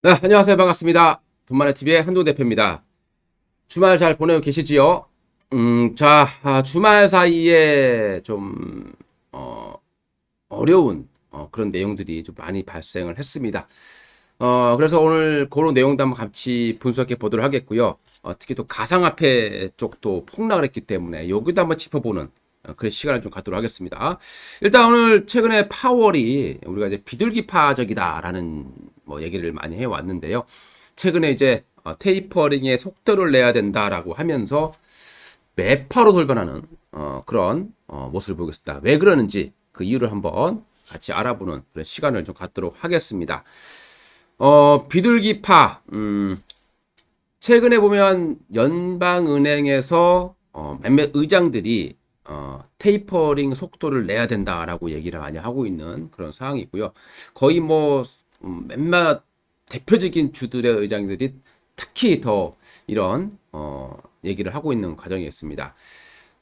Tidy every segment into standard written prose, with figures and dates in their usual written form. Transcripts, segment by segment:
네, 안녕하세요. 반갑습니다. 돈만의 TV의 한동 대표입니다. 주말 잘 보내고 계시지요? 주말 사이에 좀, 어려운, 그런 내용들이 좀 많이 발생을 했습니다. 그래서 오늘 그런 내용도 한번 같이 분석해 보도록 하겠고요. 특히 또 가상화폐 쪽도 폭락을 했기 때문에 여기도 한번 짚어보는 그런 시간을 좀 갖도록 하겠습니다. 일단 오늘 최근에 파월이 우리가 이제 비둘기파적이다라는 뭐 얘기를 많이 해왔는데요. 최근에 이제 테이퍼링의 속도를 내야 된다라고 하면서 매파로 돌변하는 그런 모습을 보겠습니다. 왜 그러는지 그 이유를 한번 같이 알아보는 그런 시간을 좀 갖도록 하겠습니다. 비둘기파, 최근에 보면 연방은행에서 몇몇 의장들이 테이퍼링 속도를 내야 된다라고 얘기를 많이 하고 있는 그런 상황이고요. 거의 뭐 몇몇 대표적인 주들의 의장들이 특히 더 이런 얘기를 하고 있는 과정이 있습니다.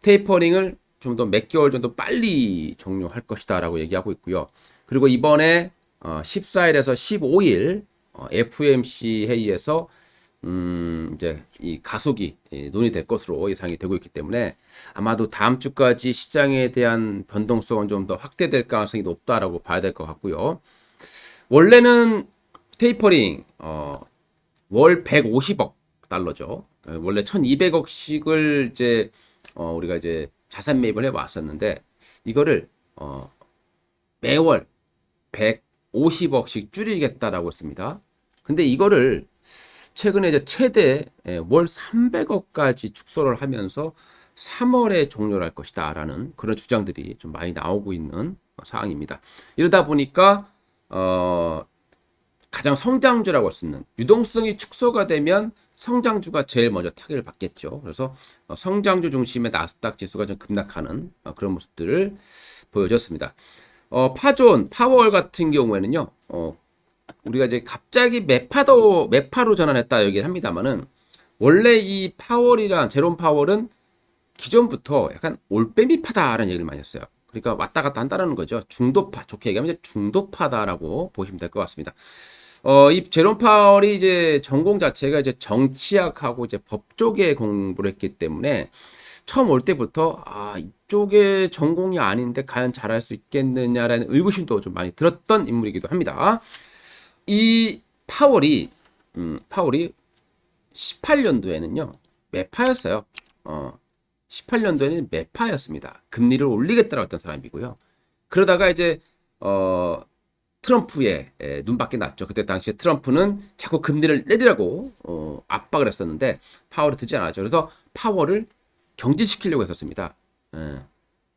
테이퍼링을 좀 더 몇 개월 정도 빨리 종료할 것이다라고 얘기하고 있고요. 그리고 이번에 14일에서 15일 FOMC 회의에서 이제 이 가속이 논의될 것으로 예상이 되고 있기 때문에 아마도 다음 주까지 시장에 대한 변동성은 좀 더 확대될 가능성이 높다라고 봐야 될 것 같고요. 원래는 테이퍼링 월 150억 달러죠. 원래 1200억씩을 이제 우리가 이제 자산 매입을 해 왔었는데 이거를 매월 150억씩 줄이겠다라고 했습니다. 근데 이거를 최근에 이제 최대 월 300억까지 축소를 하면서 3월에 종료를 할 것이다라는 그런 주장들이 좀 많이 나오고 있는 상황입니다. 이러다 보니까 가장 성장주라고 쓰는 유동성이 축소가 되면 성장주가 제일 먼저 타격을 받겠죠. 그래서 성장주 중심의 나스닥 지수가 좀 급락하는 그런 모습들을 보여줬습니다. 파월 같은 경우에는요, 우리가 이제 갑자기 매파로 전환했다 얘기를 합니다만은 원래 이 파월이란 제롬 파월은 기존부터 약간 올빼미파다라는 얘기를 많이 했어요. 그러니까 왔다 갔다 한다는 거죠. 중도파, 좋게 얘기하면 이제 중도파다라고 보시면 될 것 같습니다. 이 제롬 파월이 이제 전공 자체가 이제 정치학하고 이제 법 쪽에 공부를 했기 때문에 처음 올 때부터 이쪽에 전공이 아닌데 과연 잘할 수 있겠느냐라는 의구심도 좀 많이 들었던 인물이기도 합니다. 이 파월이 18년도에는요 매파였어요. 18년도에는 매파였습니다. 금리를 올리겠다라고 했던 사람이고요. 그러다가 이제 트럼프의 눈밖에 났죠. 그때 당시에 트럼프는 자꾸 금리를 내리라고 압박을 했었는데 파월이 듣지 않았죠. 그래서 파월을 경질시키려고 했었습니다.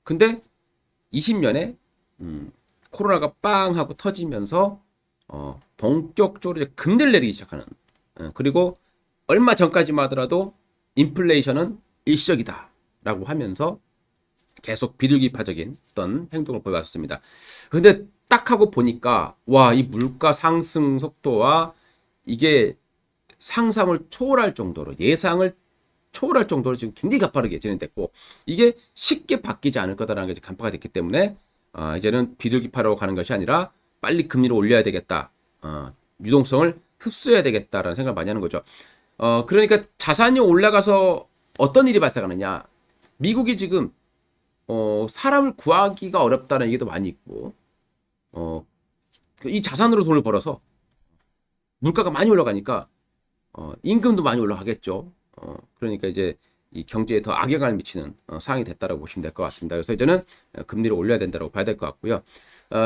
근데 20년에 코로나가 빵 하고 터지면서 본격적으로 이제 금리를 내리기 시작하는 그리고 얼마 전까지만 하더라도 인플레이션은 일시적이다 라고 하면서 계속 비둘기파적인 어떤 행동을 보여왔습니다. 근데 딱 하고 보니까 와, 이 물가 상승 속도와 이게 상상을 초월할 정도로 예상을 초월할 정도로 지금 굉장히 가파르게 진행됐고 이게 쉽게 바뀌지 않을 거다라는 게 이제 간파가 됐기 때문에 이제는 비둘기파로 가는 것이 아니라 빨리 금리를 올려야 되겠다. 유동성을 흡수해야 되겠다라는 생각을 많이 하는 거죠. 그러니까 자산이 올라가서 어떤 일이 발생하느냐. 미국이 지금 사람을 구하기가 어렵다는 얘기도 많이 있고 이 자산으로 돈을 벌어서 물가가 많이 올라가니까 임금도 많이 올라가겠죠. 그러니까 이제 이 경제에 더 악영향을 미치는 상황이 됐다고 보시면 될 것 같습니다. 그래서 이제는 금리를 올려야 된다고 봐야 될 것 같고요.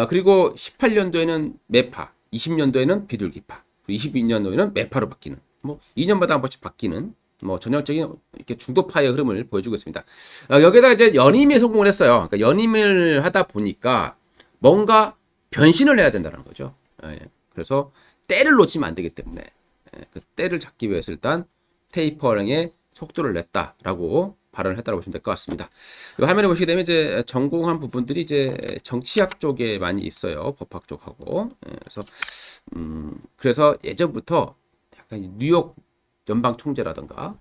그리고 18년도에는 매파, 20년도에는 비둘기파, 22년도에는 매파로 바뀌는, 뭐 2년마다 한 번씩 바뀌는 뭐 전형적인 이렇게 중도파의 흐름을 보여주고 있습니다. 여기에다 이제 연임에 성공을 했어요. 그러니까 연임을 하다 보니까 뭔가 변신을 해야 된다는 거죠. 그래서 때를 놓치면 안 되기 때문에 그 때를 잡기 위해서 일단 테이퍼링의 속도를 냈다라고 발언을 했다고 보시면 될 것 같습니다. 화면에 보시게 되면 이제 전공한 부분들이 이제 정치학 쪽에 많이 있어요. 법학 쪽하고. 그래서 예전부터 약간 뉴욕 연방 총재라든가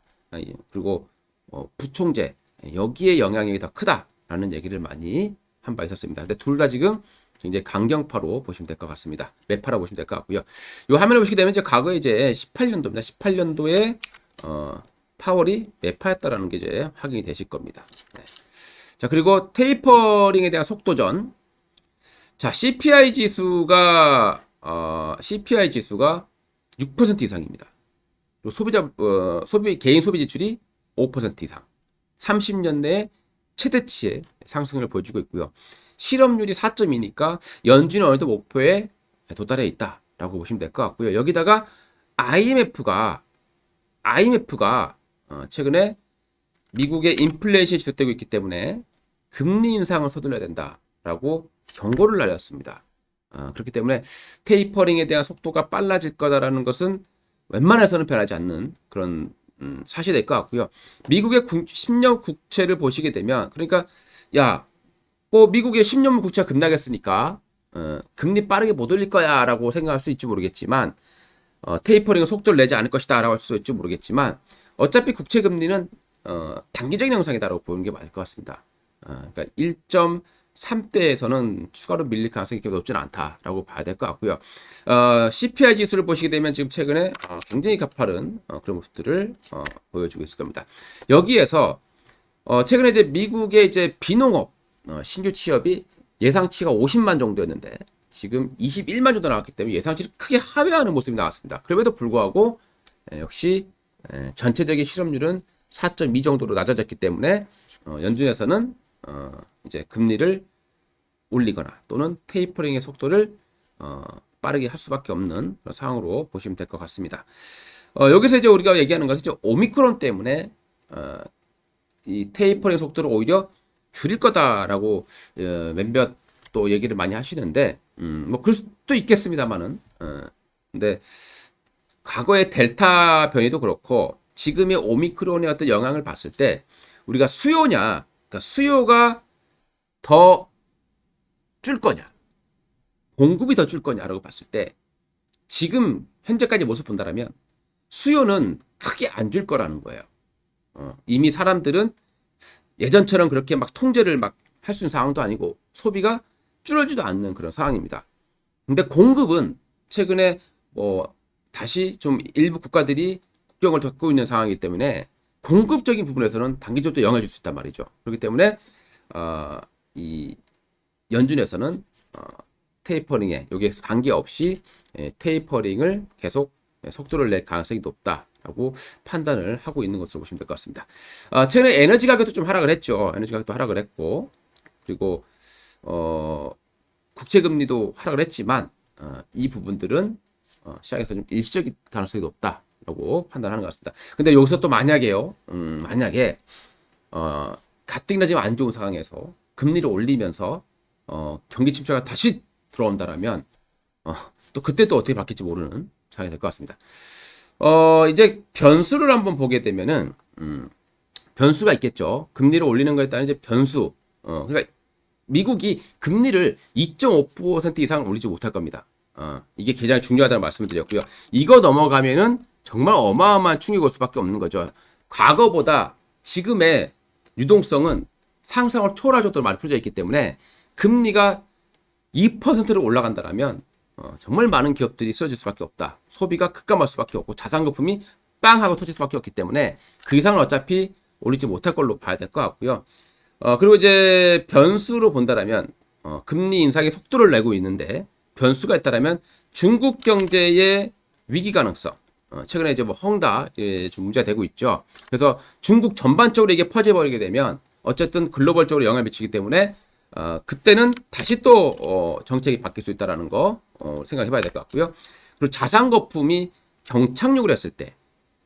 그리고 부총재 여기에 영향력이 더 크다라는 얘기를 많이 한 바 있었습니다. 근데 둘 다 지금 굉장히 강경파로 보시면 될 것 같습니다. 매파라 보시면 될 것 같고요. 이 화면을 보시게 되면 이제 과거에 이제 18년도입니다. 18년도에 파월이 매파였다라는 게 이제 확인이 되실 겁니다. 네. 자, 그리고 테이퍼링에 대한 속도전. 자, CPI 지수가 6% 이상입니다. 그리고 개인 소비 지출이 5% 이상. 30년 내에 최대치의 상승을 보여주고 있고요. 실업률이 4.2니까 연준이 어느 정도 목표에 도달해 있다라고 보시면 될 것 같고요. 여기다가 IMF가 최근에 미국의 인플레이션이 지속되고 있기 때문에 금리 인상을 서둘러야 된다라고 경고를 날렸습니다. 그렇기 때문에 테이퍼링에 대한 속도가 빨라질 거다라는 것은 웬만해서는 변하지 않는 그런 사실이 될 것 같고요. 미국의 10년 국채를 보시게 되면, 그러니까 뭐 미국의 10년 국채가 급락했으니까 금리 빠르게 못 올릴 거야라고 생각할 수 있지 모르겠지만, 테이퍼링은 속도를 내지 않을 것이다라고 할 수 있지 모르겠지만, 어차피 국채 금리는 단기적인 형상이다라고 보는 게 맞을 것 같습니다. 그러니까 1.3대에서는 추가로 밀릴 가능성이 그렇게 높지는 않다라고 봐야 될 것 같고요. CPI 지수를 보시게 되면 지금 최근에 굉장히 가파른 그런 모습들을 보여주고 있을 겁니다. 여기에서 최근에 이제 미국의 이제 비농업 신규 취업이 예상치가 50만 정도였는데 지금 21만 정도 나왔기 때문에 예상치를 크게 하회하는 모습이 나왔습니다. 그럼에도 불구하고 역시 전체적인 실업률은 4.2 정도로 낮아졌기 때문에 연준에서는 이제 금리를 올리거나 또는 테이퍼링의 속도를 빠르게 할 수밖에 없는 그런 상황으로 보시면 될 것 같습니다. 여기서 이제 우리가 얘기하는 것은 이제 오미크론 때문에 이 테이퍼링 속도를 오히려 줄일 거다라고 몇몇 또 얘기를 많이 하시는데 뭐 그럴 수도 있겠습니다만은 근데 과거의 델타 변이도 그렇고 지금의 오미크론의 어떤 영향을 봤을 때 우리가 그러니까 수요가 더 줄 거냐, 공급이 더 줄 거냐라고 봤을 때 지금 현재까지 모습 본다라면 수요는 크게 안 줄 거라는 거예요. 이미 사람들은 예전처럼 그렇게 막 통제를 막 할 수 있는 상황도 아니고 소비가 줄어지도 않는 그런 상황입니다. 근데 공급은 최근에 뭐 다시 좀 일부 국가들이 국경을 닫고 있는 상황이기 때문에 공급적인 부분에서는 단기적으로 영향을 줄 수 있단 말이죠. 그렇기 때문에 이 연준에서는 테이퍼링에 여기에 관계없이 테이퍼링을 계속 속도를 낼 가능성이 높다라고 판단을 하고 있는 것으로 보시면 될 것 같습니다. 최근에 에너지 가격도 좀 하락을 했죠. 에너지 가격도 하락을 했고 그리고 국채 금리도 하락을 했지만 이 부분들은 시장에서 좀 일시적인 가능성이 높다라고 판단하는 것 같습니다. 근데 여기서 또 만약에 가뜩이나 지금 안 좋은 상황에서 금리를 올리면서 경기 침체가 다시 들어온다라면 또 그때 또 어떻게 바뀔지 모르는 상황이 될 것 같습니다. 이제 변수를 한번 보게 되면은 변수가 있겠죠. 금리를 올리는 거에 따른 이제 변수. 그러니까 미국이 금리를 2.5% 이상 올리지 못할 겁니다. 이게 굉장히 중요하다는 말씀을 드렸고요. 이거 넘어가면은 정말 어마어마한 충격이 올 수밖에 없는 거죠. 과거보다 지금의 유동성은 상상을 초월할 정도로 많이 풀어져 있기 때문에 금리가 2%로 올라간다면 정말 많은 기업들이 쓰러질 수밖에 없다. 소비가 급감할 수밖에 없고 자산 거품이 빵 하고 터질 수밖에 없기 때문에 그 이상은 어차피 올리지 못할 걸로 봐야 될 것 같고요. 그리고 이제 변수로 본다라면 금리 인상의 속도를 내고 있는데 변수가 있다라면 중국 경제의 위기 가능성. 최근에 이제 뭐 헝다 좀 문제가 되고 있죠. 그래서 중국 전반적으로 이게 퍼져버리게 되면 어쨌든 글로벌적으로 영향을 미치기 때문에 그때는 다시 또 정책이 바뀔 수 있다라는 거 생각해봐야 될 것 같고요. 그리고 자산 거품이 경착륙을 했을 때,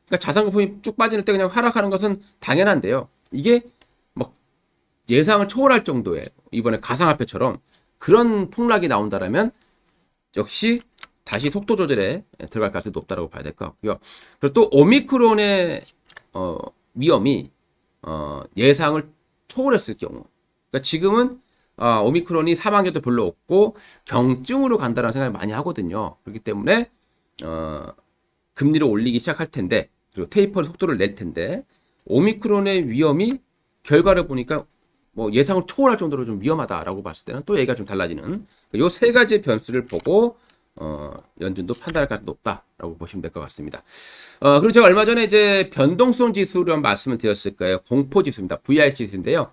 그러니까 자산 거품이 쭉 빠지는 때 그냥 하락하는 것은 당연한데요. 이게 막 예상을 초월할 정도의 이번에 가상화폐처럼 그런 폭락이 나온다라면 역시 다시 속도 조절에 들어갈 가능성이 높다라고 봐야 될 것 같고요. 그리고 또 오미크론의 위험이 예상을 초월했을 경우, 그러니까 지금은 오미크론이 사망률도 별로 없고 경증으로 간다는 생각을 많이 하거든요. 그렇기 때문에 금리를 올리기 시작할 텐데 그리고 테이퍼 속도를 낼 텐데 오미크론의 위험이 결과를 보니까 뭐 예상을 초월할 정도로 좀 위험하다라고 봤을 때는 또 얘기가 좀 달라지는 요 세 가지 변수를 보고 연준도 판단할 가능성이 높다라고 보시면 될 것 같습니다. 그리고 제가 얼마 전에 이제 변동성 지수로 말씀을 드렸을 거예요. 공포 지수입니다. VIC 지수인데요.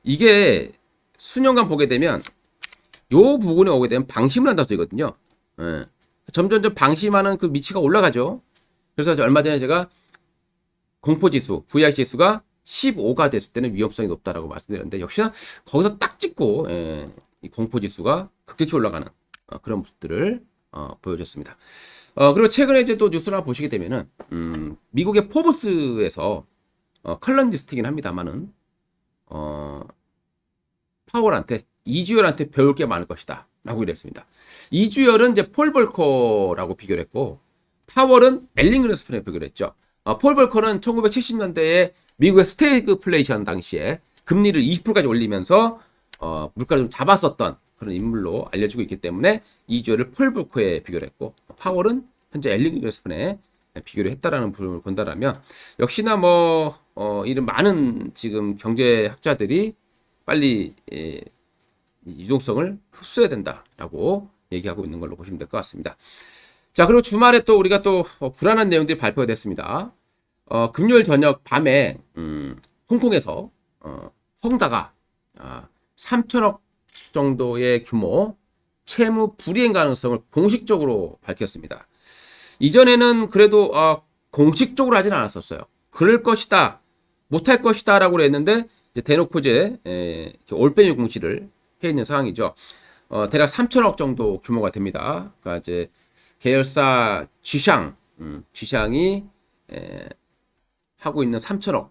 이게 수년간 보게 되면 요 부분에 오게 되면 방심을 한다고 되거든요. 예. 점점점 방심하는 그 미치가 올라가죠. 그래서 얼마 전에 제가 공포지수, VIC 지수가 15가 됐을 때는 위험성이 높다라고 말씀드렸는데 역시나 거기서 딱 찍고 이 공포지수가 급격히 올라가는 그런 모습들을 보여줬습니다. 그리고 최근에 이제 또 뉴스를 하나 보시게 되면은 미국의 포브스에서 컬럼니스트이긴 합니다만은 파월한테 이주열한테 배울 게 많을 것이다 라고 이랬습니다. 이주열은 이제 폴 볼커라고 비교를 했고 파월은 엘링 그랜스판에 비교를 했죠. 폴 볼커는 1970년대에 미국의 스태그플레이션 당시에 금리를 20%까지 올리면서 물가를 좀 잡았었던 그런 인물로 알려지고 있기 때문에 이주열을 폴 볼커에 비교를 했고 파월은 현재 엘링 그랜스판에 비교를 했다라는 부분을 본다라면 역시나 뭐 이런 많은 지금 경제학자들이 빨리 유동성을 흡수해야 된다라고 얘기하고 있는 걸로 보시면 될 것 같습니다. 자, 그리고 주말에 또 우리가 또 불안한 내용들이 발표가 됐습니다. 금요일 저녁 밤에 홍콩에서 헝다가 3천억 정도의 규모 채무 불이행 가능성을 공식적으로 밝혔습니다. 이전에는 그래도 공식적으로 하진 않았었어요. 그럴 것이다, 못할 것이다 라고 했는데 이제 대놓고 이제 올빼미 공시를 해 있는 상황이죠. 대략 3천억 정도 규모가 됩니다. 그러니까 이제 계열사 쥐샹이 하고 있는 3천억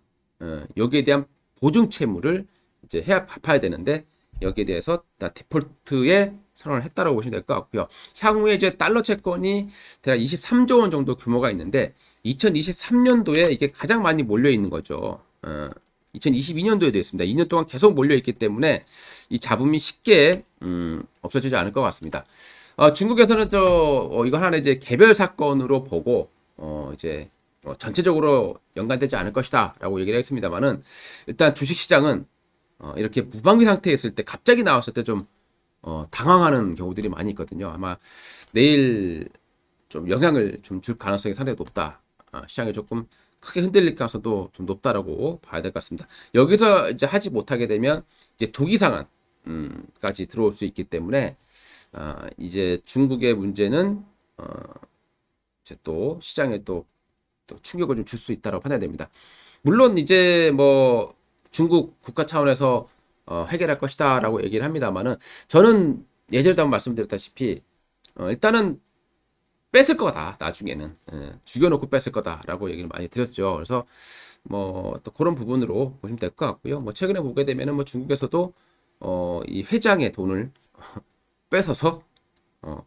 여기에 대한 보증 채무를 이제 갚아야 되는데 여기에 대해서 다 디폴트에 선언을 했다라고 보시면 될 것 같고요. 향후에 이제 달러 채권이 대략 23조 원 정도 규모가 있는데 2023년도에 이게 가장 많이 몰려 있는 거죠. 2022년도에 됐습니다. 2년 동안 계속 몰려 있기 때문에 이 잡음이 쉽게 없어지지 않을 것 같습니다. 중국에서는 이걸 하나 이제 개별 사건으로 보고 이제 전체적으로 연관되지 않을 것이다라고 얘기를 했습니다만은 일단 주식시장은 이렇게 무방비 상태에 있을 때 갑자기 나왔을 때 좀 당황하는 경우들이 많이 있거든요. 아마 내일 좀 영향을 좀 줄 가능성이 상당히 높다. 시장이 조금 크게 흔들릴 가능성도 좀 높다라고 봐야 될 것 같습니다. 여기서 이제 하지 못하게 되면 이제 조기 상한까지 들어올 수 있기 때문에 이제 중국의 문제는 이제 또 시장에 또 충격을 좀 줄 수 있다고 판단됩니다. 물론 이제 뭐 중국 국가 차원에서 해결할 것이다라고 얘기를 합니다만은 저는 예전에도 한번 말씀드렸다시피 일단은 뺐을 거다 나중에는 죽여놓고 뺐을 거다라고 얘기를 많이 드렸죠. 그래서 뭐 또 그런 부분으로 보시면 될 것 같고요. 뭐 최근에 보게 되면은 뭐 중국에서도 이 회장의 돈을 뺏어서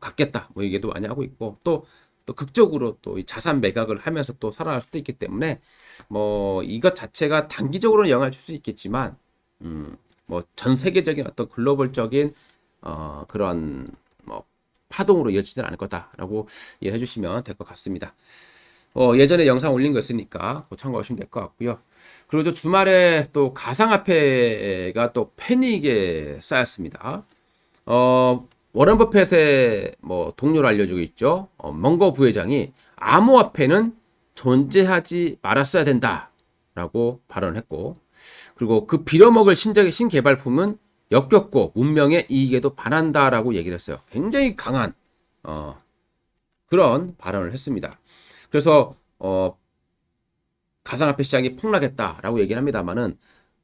갖겠다 뭐 얘기도 많이 하고 있고 또 극적으로 또 이 자산 매각을 하면서 또 살아날 수도 있기 때문에 뭐 이것 자체가 단기적으로는 영향을 줄 수 있겠지만 뭐 전 세계적인 어떤 글로벌적인 그런 뭐 파동으로 이어지지는 않을 거다라고 이해해 주시면 될 것 같습니다. 예전에 영상 올린 거 있으니까 참고하시면 될 것 같고요. 그리고 또 주말에 또 가상화폐가 또 패닉에 쌓였습니다. 워런 버핏의 뭐 동료로 알려지고 있죠. 멍거 부회장이 암호화폐는 존재하지 말았어야 된다라고 발언을 했고, 그리고 그 빌어먹을 신개발품은 역겹고 문명의 이익에도 반한다라고 얘기를 했어요. 굉장히 강한 그런 발언을 했습니다. 그래서 가상화폐 시장이 폭락했다라고 얘기를 합니다만은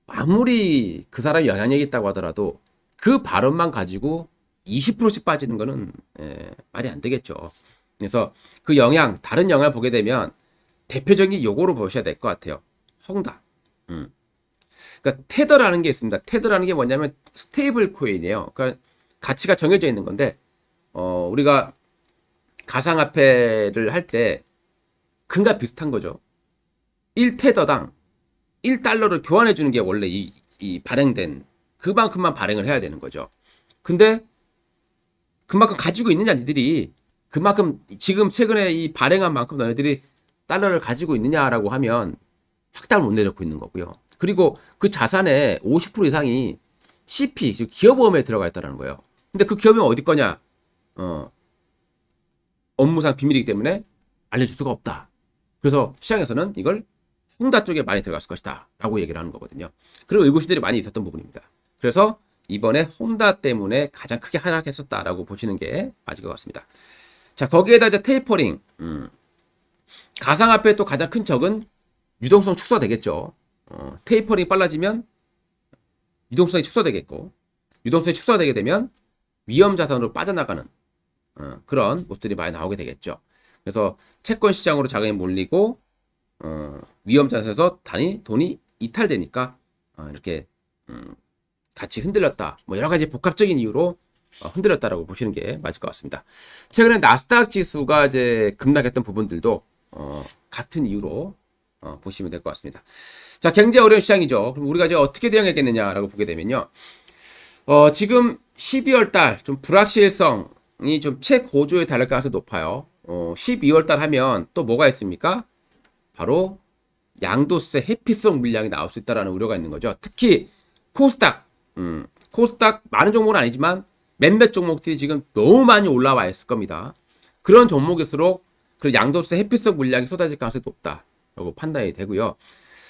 아무리 그 사람이 영향력이 있다고 하더라도 그 발언만 가지고 20%씩 빠지는 거는 말이 안 되겠죠. 그래서 그 다른 영향을 보게 되면 대표적인 요거로 보셔야 될 것 같아요. 헝다. 그러니까 테더라는 게 있습니다. 테더라는 게 뭐냐면 스테이블 코인이에요. 그러니까 가치가 정해져 있는 건데 우리가 가상화폐를 할 때 금과 비슷한 거죠. 1테더당 1달러를 교환해 주는 게 원래 이 발행된 그만큼만 발행을 해야 되는 거죠. 근데 그만큼 가지고 있느냐 니들이 그만큼 지금 최근에 이 발행한 만큼 너희들이 달러를 가지고 있느냐라고 하면 확답을 못 내놓고 있는 거고요. 그리고 그 자산의 50% 이상이 CP, 즉 기업보험에 들어가 있다는 거예요. 근데 그 기업이 어디 거냐? 업무상 비밀이기 때문에 알려줄 수가 없다. 그래서 시장에서는 이걸 홍다 쪽에 많이 들어갔을 것이다 라고 얘기를 하는 거거든요. 그리고 의구심들이 많이 있었던 부분입니다. 그래서 이번에 홍다 때문에 가장 크게 하락했었다라고 보시는 게 맞을 것 같습니다. 자, 거기에다 이제 테이퍼링, 가상화폐의 또 가장 큰 적은 유동성 축소되겠죠. 테이퍼링이 빨라지면 유동성이 축소되겠고, 유동성이 축소되게 되면 위험 자산으로 빠져나가는 그런 모습들이 많이 나오게 되겠죠. 그래서 채권 시장으로 자금이 몰리고 위험 자산에서 돈이 이탈되니까 이렇게 같이 흔들렸다. 뭐 여러 가지 복합적인 이유로 흔들렸다라고 보시는 게 맞을 것 같습니다. 최근에 나스닥 지수가 이제 급락했던 부분들도 같은 이유로 보시면 될 것 같습니다. 자, 굉장히 어려운 시장이죠. 그럼 우리가 이제 어떻게 대응했겠느냐라고 보게 되면요. 지금 12월 달 좀 불확실성이 좀 최고조에 달할 가능성이 높아요. 12월 달 하면 또 뭐가 있습니까? 바로 양도세 회피성 물량이 나올 수 있다라는 우려가 있는 거죠. 특히 코스닥, 코스닥 많은 종목은 아니지만 몇몇 종목들이 지금 너무 많이 올라와 있을 겁니다. 그런 종목일수록 그 양도세 회피성 물량이 쏟아질 가능성이 높다라고 판단이 되고요.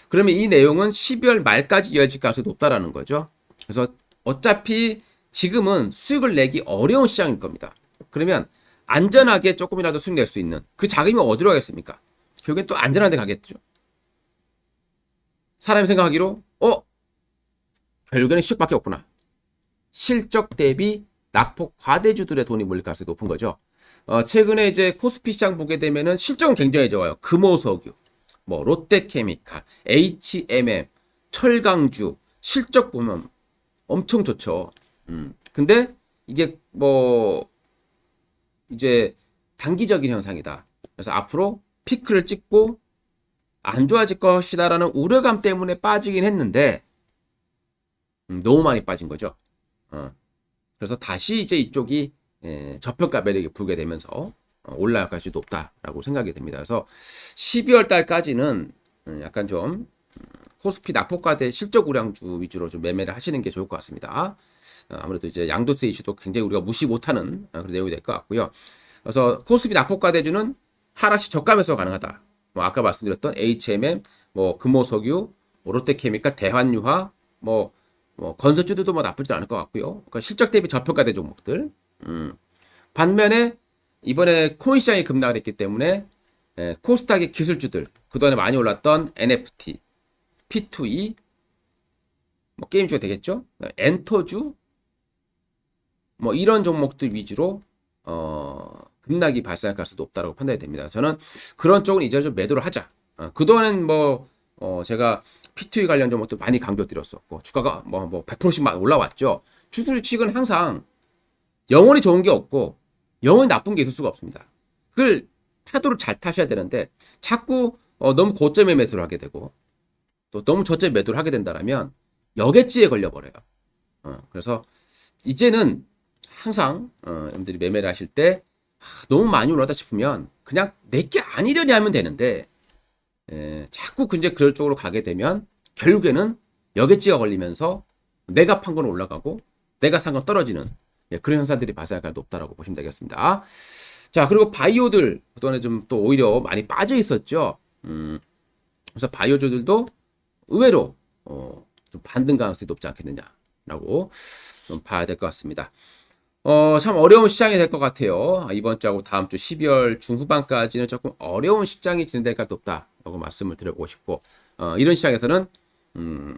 그러면 이 내용은 12월 말까지 이어질 가능성이 높다라는 거죠. 그래서 어차피 지금은 수익을 내기 어려운 시장일 겁니다. 그러면 안전하게 조금이라도 수익 낼 수 있는 그 자금이 어디로 가겠습니까? 결국엔 또 안전한 데 가겠죠. 사람이 생각하기로 결국에는 실적밖에 없구나. 실적 대비 낙폭 과대주들의 돈이 몰릴 가능성이 높은 거죠. 최근에 이제 코스피 시장 보게 되면은 실적은 굉장히 좋아요. 금호석유, 뭐 롯데케미칼, HMM, 철강주 실적 보면 엄청 좋죠. 근데 이게 뭐 이제 단기적인 현상이다. 그래서 앞으로 피크를 찍고 안 좋아질 것이다라는 우려감 때문에 빠지긴 했는데 너무 많이 빠진 거죠. 그래서 다시 이제 이쪽이 저평가 매력이 불게 되면서 올라갈 가능성이 높다라고 생각이 됩니다. 그래서 12월 달까지는 약간 좀 코스피 낙폭과대 실적 우량주 위주로 좀 매매를 하시는 게 좋을 것 같습니다. 아무래도 이제 양도세 이슈도 굉장히 우리가 무시 못하는 그런 내용이 될 것 같고요. 그래서 코스피 낙폭과대주는 하락시 저가 매수가 가능하다. 뭐 아까 말씀드렸던 HMM, 뭐 금호석유, 뭐 롯데케미칼, 대환유화, 뭐 건설주들도 뭐 나쁘지 않을 것 같고요. 그러니까 실적 대비 저평가된 종목들. 반면에 이번에 코인 시장이 급락을 했기 때문에 코스닥의 기술주들, 그동안에 많이 올랐던 NFT, P2E, 뭐 게임주가 되겠죠. 엔터주, 뭐 이런 종목들 위주로 급락이 발생할 가능성이 높다고 판단이 됩니다. 저는 그런 쪽은 이제 좀 매도를 하자. 그동안은 제가 P2E 관련 종목도 많이 강조드렸었고 주가가 뭐 100%씩 막 올라왔죠. 주식은 항상 영원히 좋은 게 없고 영원히 나쁜 게 있을 수가 없습니다. 그걸 파도를 잘 타셔야 되는데 자꾸 너무 고점에 매수를 하게 되고 또 너무 저점에 매도를 하게 된다면 여객지에 걸려버려요. 그래서 이제는 항상 여러분들이 매매를 하실 때 너무 많이 올랐다 싶으면 그냥 내게 아니려니 하면 되는데 자꾸 이제 그럴 쪽으로 가게 되면 결국에는 여객지가 걸리면서 내가 판 건 올라가고 내가 산 건 떨어지는 그런 현상들이 발생할 가능성이 높다라고 보시면 되겠습니다. 자, 그리고 바이오들 그동안에 좀 또 오히려 많이 빠져 있었죠. 그래서 바이오주들도 의외로 좀 반등 가능성이 높지 않겠느냐라고 좀 봐야 될 것 같습니다. 참 어려운 시장이 될 것 같아요. 이번 주하고 다음 주 12월 중후반까지는 조금 어려운 시장이 진행될 가능성이 높다라고 말씀을 드리고 싶고, 이런 시장에서는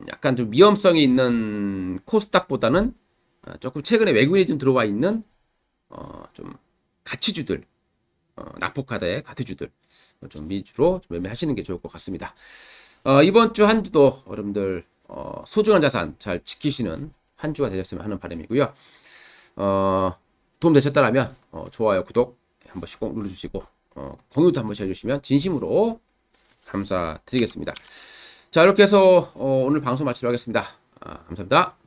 약간 좀 위험성이 있는 코스닥보다는 조금 최근에 외국인이 좀 들어와 있는 좀 가치주들, 낙폭하다의 가치주들 좀 위주로 좀 매매하시는 게 좋을 것 같습니다. 이번 주 한 주도 여러분들 소중한 자산 잘 지키시는 한 주가 되셨으면 하는 바람이고요. 도움 되셨다라면 좋아요, 구독 한 번씩 꼭 눌러주시고 공유도 한 번씩 해주시면 진심으로 감사드리겠습니다. 자, 이렇게 해서 오늘 방송 마치도록 하겠습니다. 감사합니다.